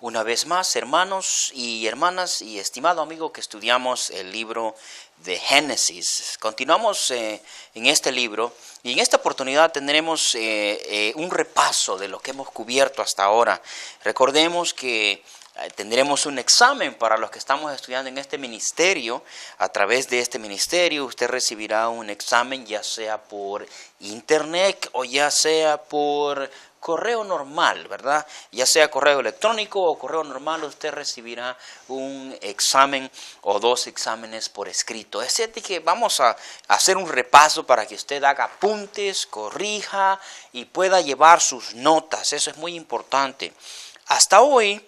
Una vez más, hermanos y hermanas y estimado amigo que estudiamos el libro de Génesis. Continuamos en este libro y en esta oportunidad tendremos un repaso de lo que hemos cubierto hasta ahora. Recordemos que tendremos un examen para los que estamos estudiando en este ministerio. A través de este ministerio usted recibirá un examen, ya sea por internet o ya sea por correo normal, ¿verdad? Ya sea correo electrónico o correo normal, usted recibirá un examen o dos exámenes por escrito. Es decir, que vamos a hacer un repaso para que usted haga apuntes, corrija y pueda llevar sus notas. Eso es muy importante. Hasta hoy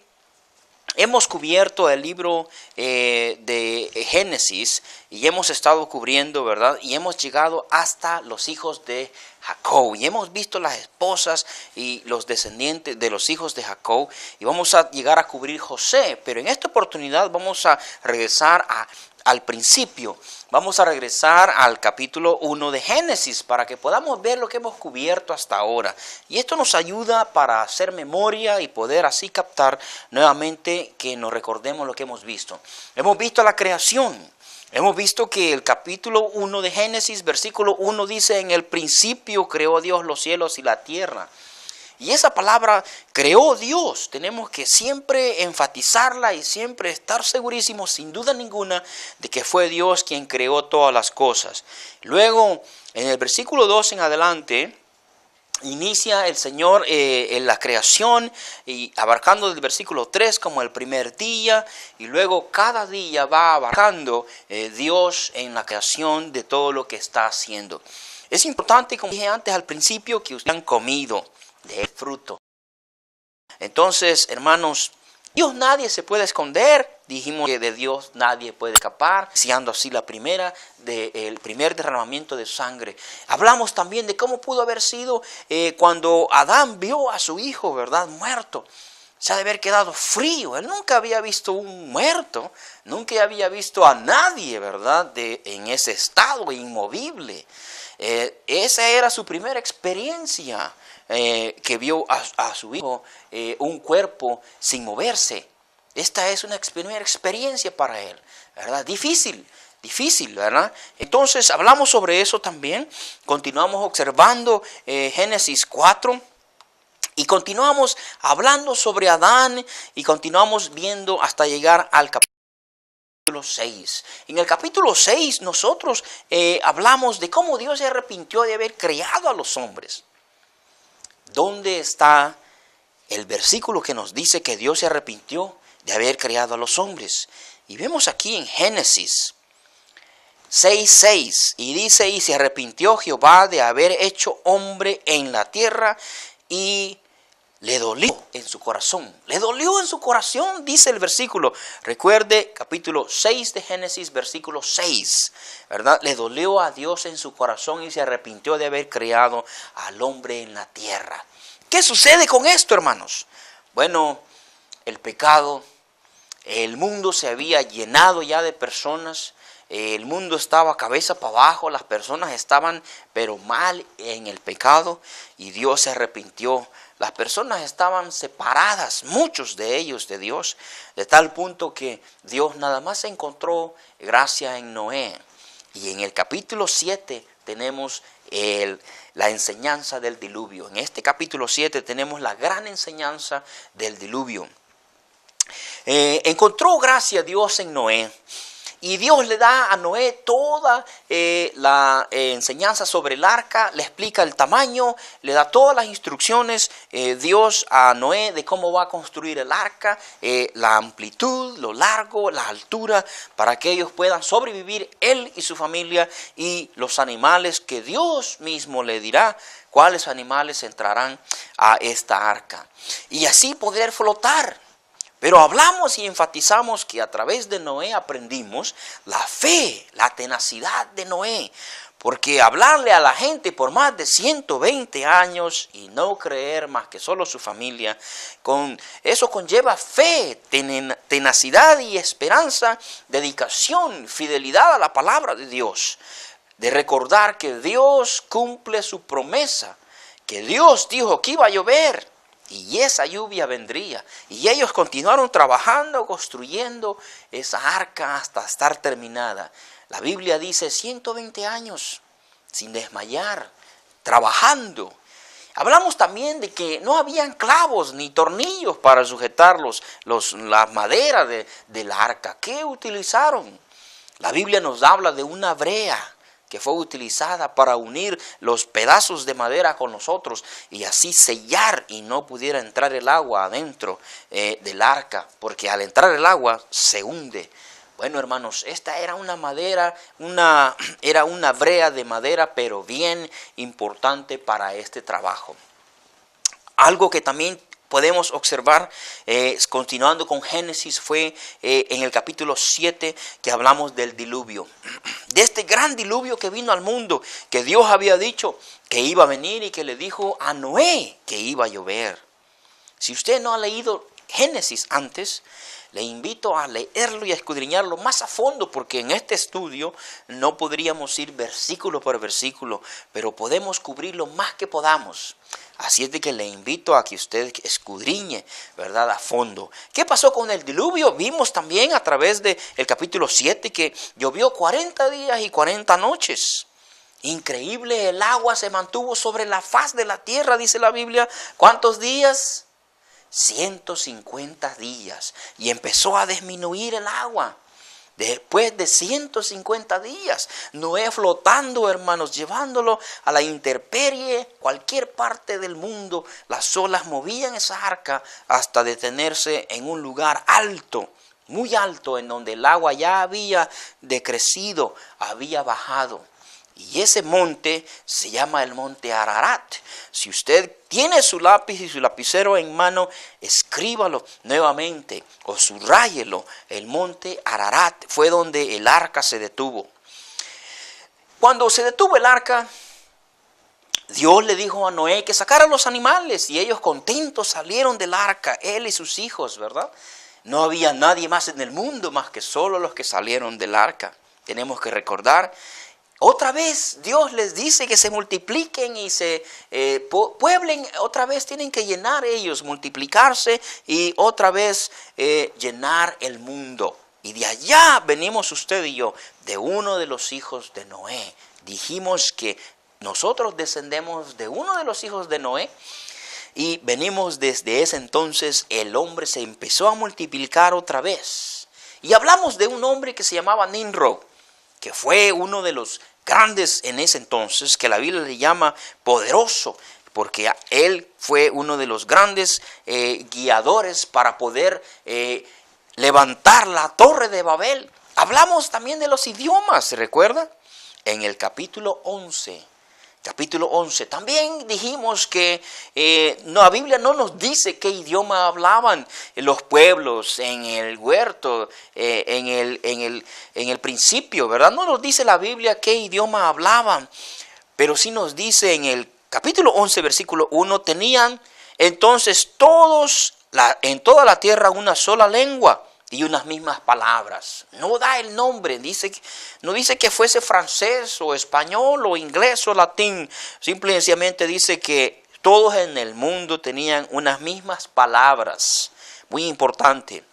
hemos cubierto el libro de Génesis y hemos estado cubriendo, ¿verdad? Y hemos llegado hasta los hijos de Jacob y hemos visto las esposas y los descendientes de los hijos de Jacob y vamos a llegar a cubrir José, pero en esta oportunidad vamos a regresar al principio. Vamos a regresar al capítulo 1 de Génesis para que podamos ver lo que hemos cubierto hasta ahora. Y esto nos ayuda para hacer memoria y poder así captar nuevamente que nos recordemos lo que hemos visto. Hemos visto la creación. Hemos visto que el capítulo 1 de Génesis, versículo 1 dice: en el principio creó Dios los cielos y la tierra. Y esa palabra creó Dios, tenemos que siempre enfatizarla y siempre estar segurísimos, sin duda ninguna, de que fue Dios quien creó todas las cosas. Luego, en el versículo 2 en adelante, inicia el Señor en la creación, y abarcando el versículo 3 como el primer día, y luego cada día va abarcando Dios en la creación de todo lo que está haciendo. Es importante, como dije antes al principio, que ustedes han comido del fruto. Entonces, hermanos, Dios nadie se puede esconder. Dijimos que de Dios nadie puede escapar, siendo así el primer derramamiento de sangre. Hablamos también de cómo pudo haber sido cuando Adán vio a su hijo, ¿verdad?, muerto. Se ha de haber quedado frío. Él nunca había visto un muerto, nunca había visto a nadie, ¿verdad?, en ese estado inmovible. Esa era su primera experiencia, que vio a su hijo un cuerpo sin moverse. Esta es una primera experiencia para él, ¿verdad? Difícil, ¿verdad? Entonces hablamos sobre eso también. Continuamos observando Génesis 4 y continuamos hablando sobre Adán y continuamos viendo hasta llegar al capítulo 6. En el capítulo 6 nosotros hablamos de cómo Dios se arrepintió de haber creado a los hombres. ¿Dónde está el versículo que nos dice que Dios se arrepintió de haber creado a los hombres? Y vemos aquí en Génesis 6:6 y dice: y se arrepintió Jehová de haber hecho hombre en la tierra y le dolió en su corazón. Le dolió en su corazón, dice el versículo. Recuerde, capítulo 6 de Génesis, versículo 6, ¿verdad? Le dolió a Dios en su corazón y se arrepintió de haber creado al hombre en la tierra. ¿Qué sucede con esto, hermanos? Bueno, el pecado, el mundo se había llenado ya de personas. El mundo estaba cabeza para abajo, las personas estaban pero mal en el pecado y Dios se arrepintió. Las personas estaban separadas, muchos de ellos, de Dios, de tal punto que Dios nada más encontró gracia en Noé. Y en el capítulo 7 tenemos la enseñanza del diluvio. En este capítulo 7 tenemos la gran enseñanza del diluvio. Encontró gracia Dios en Noé. Y Dios le da a Noé toda la enseñanza sobre el arca, le explica el tamaño, le da todas las instrucciones Dios a Noé de cómo va a construir el arca, la amplitud, lo largo, la altura, para que ellos puedan sobrevivir, él y su familia, y los animales que Dios mismo le dirá cuáles animales entrarán a esta arca. Y así poder flotar. Pero hablamos y enfatizamos que a través de Noé aprendimos la fe, la tenacidad de Noé. Porque hablarle a la gente por más de 120 años y no creer más que solo su familia, eso conlleva fe, tenacidad y esperanza, dedicación, fidelidad a la palabra de Dios. De recordar que Dios cumple su promesa, que Dios dijo que iba a llover. Y esa lluvia vendría. Y ellos continuaron trabajando, construyendo esa arca hasta estar terminada. La Biblia dice 120 años sin desmayar, trabajando. Hablamos también de que no habían clavos ni tornillos para sujetar la madera del arca. ¿Qué utilizaron? La Biblia nos habla de una brea que fue utilizada para unir los pedazos de madera con los otros y así sellar y no pudiera entrar el agua adentro del arca, porque al entrar el agua se hunde. Bueno, hermanos, esta era una era una brea de madera, pero bien importante para este trabajo. Algo que también podemos observar, continuando con Génesis, fue en el capítulo 7 que hablamos del diluvio. De este gran diluvio que vino al mundo, que Dios había dicho que iba a venir y que le dijo a Noé que iba a llover. Si usted no ha leído Génesis antes, le invito a leerlo y a escudriñarlo más a fondo, porque en este estudio no podríamos ir versículo por versículo, pero podemos cubrir lo más que podamos. Así es de que le invito a que usted escudriñe, ¿verdad?, a fondo. ¿Qué pasó con el diluvio? Vimos también a través del capítulo 7 que llovió 40 días y 40 noches. Increíble, el agua se mantuvo sobre la faz de la tierra, dice la Biblia. ¿Cuántos días? 150 días. Y empezó a disminuir el agua. Después de 150 días, Noé flotando, hermanos, llevándolo a la intemperie, cualquier parte del mundo, las olas movían esa arca hasta detenerse en un lugar alto, muy alto, en donde el agua ya había decrecido, había bajado. Y ese monte se llama el monte Ararat. Si usted tiene su lápiz y su lapicero en mano, escríbalo nuevamente o subráyelo. El monte Ararat fue donde el arca se detuvo. Cuando se detuvo el arca, Dios le dijo a Noé que sacara los animales y ellos contentos salieron del arca, él y sus hijos, ¿verdad? No había nadie más en el mundo más que solo los que salieron del arca. Tenemos que recordar. Otra vez Dios les dice que se multipliquen y se pueblen. Otra vez tienen que llenar ellos, multiplicarse y otra vez llenar el mundo. Y de allá venimos usted y yo, de uno de los hijos de Noé. Dijimos que nosotros descendemos de uno de los hijos de Noé. Y venimos desde ese entonces, el hombre se empezó a multiplicar otra vez. Y hablamos de un hombre que se llamaba Nimrod, que fue uno de los grandes en ese entonces, que la Biblia le llama poderoso, porque él fue uno de los grandes guiadores para poder levantar la torre de Babel. Hablamos también de los idiomas, ¿se recuerda? En el capítulo 11. También dijimos que la Biblia no nos dice qué idioma hablaban los pueblos en el huerto, en el principio, ¿verdad? No nos dice la Biblia qué idioma hablaban, pero sí nos dice en el capítulo 11, versículo 1, tenían entonces todos en toda la tierra una sola lengua y unas mismas palabras. No da el nombre, no dice que fuese francés o español o inglés o latín. Simple y sencillamente dice que todos en el mundo tenían unas mismas palabras. Muy importante.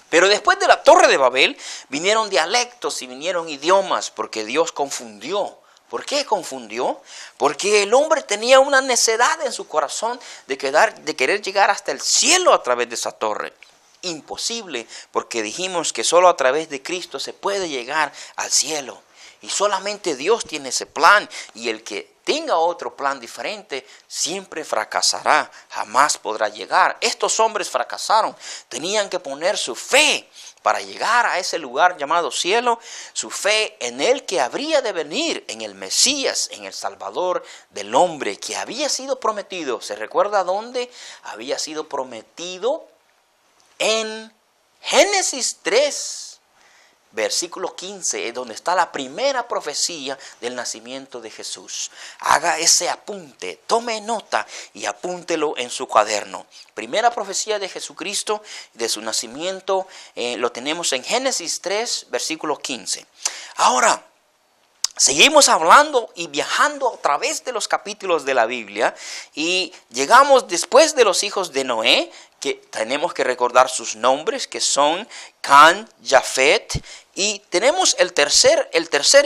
Pero después de la Torre de Babel vinieron dialectos y vinieron idiomas porque Dios confundió. ¿Por qué confundió? Porque el hombre tenía una necedad en su corazón de querer llegar hasta el cielo a través de esa torre. Imposible, porque dijimos que solo a través de Cristo se puede llegar al cielo. Y solamente Dios tiene ese plan. Y el que tenga otro plan diferente siempre fracasará, jamás podrá llegar. Estos hombres fracasaron, tenían que poner su fe para llegar a ese lugar llamado cielo, su fe en el que habría de venir, en el Mesías, en el Salvador del hombre, que había sido prometido. ¿Se recuerda dónde había sido prometido? En Génesis 3, versículo 15, es donde está la primera profecía del nacimiento de Jesús. Haga ese apunte, tome nota y apúntelo en su cuaderno. Primera profecía de Jesucristo, de su nacimiento, lo tenemos en Génesis 3, versículo 15. Ahora, Seguimos hablando y viajando a través de los capítulos de la Biblia y llegamos después de los hijos de Noé, que tenemos que recordar sus nombres, que son Can, Jafet, y tenemos el tercer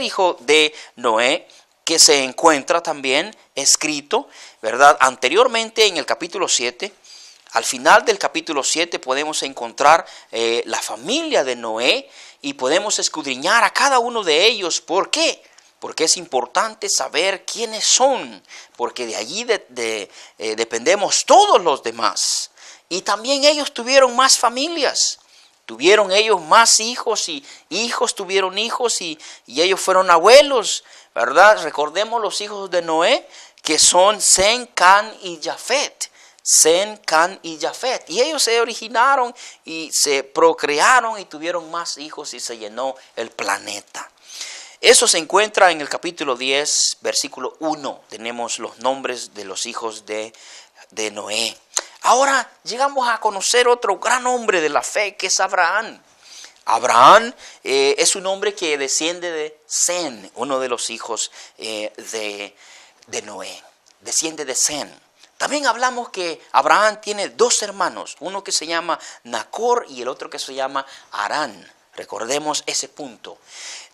hijo de Noé, que se encuentra también escrito, ¿verdad? Anteriormente en el capítulo 7. Al final del capítulo 7 podemos encontrar la familia de Noé y podemos escudriñar a cada uno de ellos. ¿Por qué? Porque es importante saber quiénes son, porque de allí dependemos todos los demás. Y también ellos tuvieron más familias, tuvieron ellos más hijos y hijos tuvieron hijos y ellos fueron abuelos, ¿verdad? Recordemos los hijos de Noé, que son Sem, Can y Jafet. Sem, Can y Jafet. Y ellos se originaron y se procrearon y tuvieron más hijos y se llenó el planeta. Eso se encuentra en el capítulo 10, versículo 1. Tenemos los nombres de los hijos de Noé. Ahora llegamos a conocer otro gran hombre de la fe, que es Abraham. Abraham es un hombre que desciende de Sem, uno de los hijos de Noé. Desciende de Sem. También hablamos que Abraham tiene dos hermanos, uno que se llama Nacor y el otro que se llama Harán. Recordemos ese punto.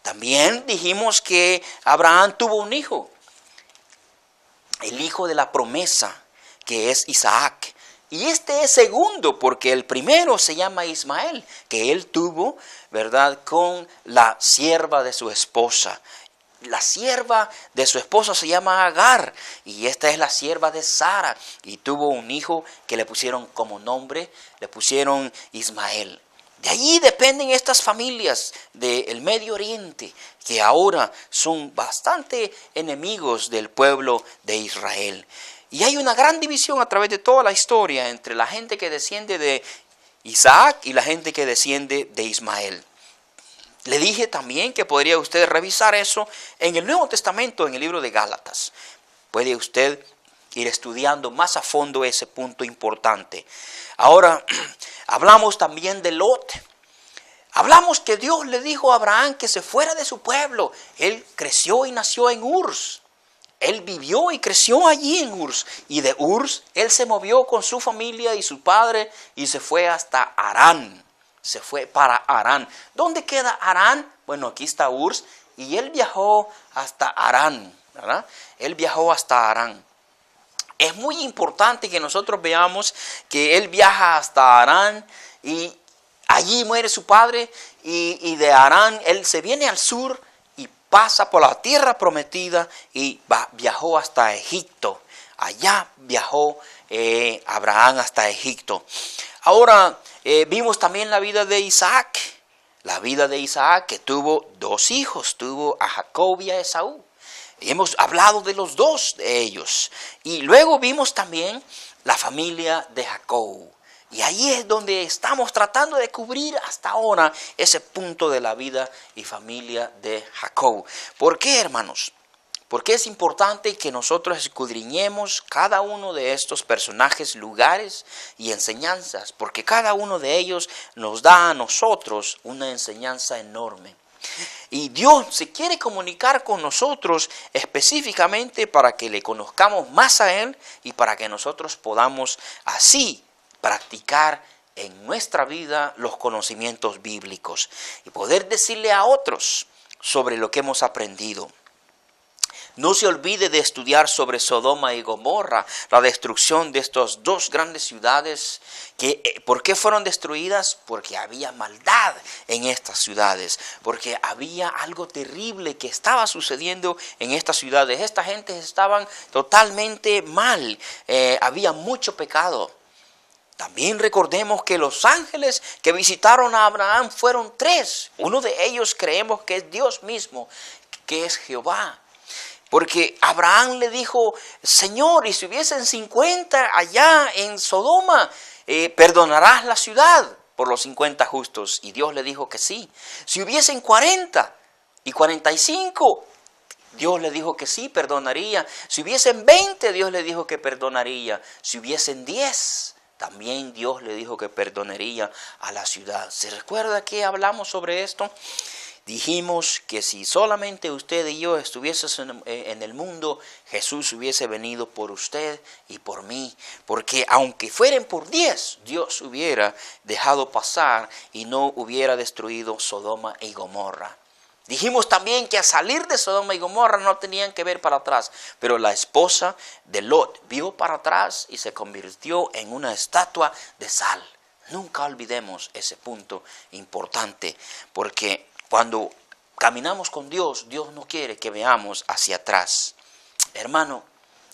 También dijimos que Abraham tuvo un hijo, el hijo de la promesa, que es Isaac. Y este es segundo, porque el primero se llama Ismael, que él tuvo, ¿verdad?, con la sierva de su esposa. La sierva de su esposo se llama Agar, y esta es la sierva de Sara, y tuvo un hijo que le pusieron como nombre, le pusieron Ismael. De allí dependen estas familias del Medio Oriente, que ahora son bastante enemigos del pueblo de Israel. Y hay una gran división a través de toda la historia entre la gente que desciende de Isaac y la gente que desciende de Ismael. Le dije también que podría usted revisar eso en el Nuevo Testamento, en el libro de Gálatas. Puede usted ir estudiando más a fondo ese punto importante. Ahora, hablamos también de Lot. Hablamos que Dios le dijo a Abraham que se fuera de su pueblo. Él creció y nació en Urs. Él vivió y creció allí en Urs. Y de Urs, él se movió con su familia y su padre y se fue hasta Harán. Se fue para Harán. ¿Dónde queda Harán? Bueno, aquí está Urs. Y él viajó hasta Harán, ¿verdad? Él viajó hasta Harán. Es muy importante que nosotros veamos que él viaja hasta Harán y allí muere su padre y de Harán él se viene al sur y pasa por la tierra prometida y viajó hasta Egipto. Allá viajó Abraham hasta Egipto. Ahora vimos también la vida de Isaac. La vida de Isaac, que tuvo dos hijos, tuvo a Jacob y a Esaú. Y hemos hablado de los dos de ellos. Y luego vimos también la familia de Jacob. Y ahí es donde estamos tratando de cubrir hasta ahora ese punto de la vida y familia de Jacob. ¿Por qué, hermanos? Porque es importante que nosotros escudriñemos cada uno de estos personajes, lugares y enseñanzas. Porque cada uno de ellos nos da a nosotros una enseñanza enorme. Y Dios se quiere comunicar con nosotros específicamente para que le conozcamos más a Él y para que nosotros podamos así practicar en nuestra vida los conocimientos bíblicos y poder decirle a otros sobre lo que hemos aprendido. No se olvide de estudiar sobre Sodoma y Gomorra, la destrucción de estas dos grandes ciudades. ¿Por qué fueron destruidas? Porque había maldad en estas ciudades, porque había algo terrible que estaba sucediendo en estas ciudades. Esta gente estaban totalmente mal, había mucho pecado. También recordemos que los ángeles que visitaron a Abraham fueron 3. Uno de ellos creemos que es Dios mismo, que es Jehová. Porque Abraham le dijo, Señor, y si hubiesen 50 allá en Sodoma, ¿perdonarás la ciudad por los 50 justos? Y Dios le dijo que sí. Si hubiesen 40 y 45, Dios le dijo que sí, perdonaría. Si hubiesen 20, Dios le dijo que perdonaría. Si hubiesen 10, también Dios le dijo que perdonaría a la ciudad. ¿Se recuerda que hablamos sobre esto? Dijimos que si solamente usted y yo estuviésemos en el mundo, Jesús hubiese venido por usted y por mí. Porque aunque fueran por 10, Dios hubiera dejado pasar y no hubiera destruido Sodoma y Gomorra. Dijimos también que al salir de Sodoma y Gomorra no tenían que ver para atrás, pero la esposa de Lot vio para atrás y se convirtió en una estatua de sal. Nunca olvidemos ese punto importante, porque cuando caminamos con Dios, Dios no quiere que veamos hacia atrás. Hermano,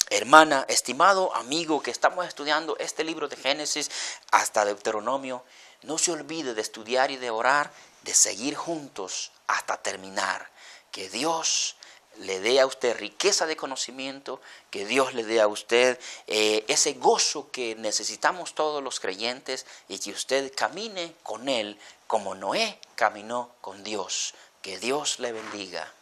hermana, estimado amigo que estamos estudiando este libro de Génesis hasta Deuteronomio, no se olvide de estudiar y de orar, de seguir juntos hasta terminar. Que Dios le dé a usted riqueza de conocimiento, que Dios le dé a usted ese gozo que necesitamos todos los creyentes y que usted camine con Él como Noé caminó con Dios. Que Dios le bendiga.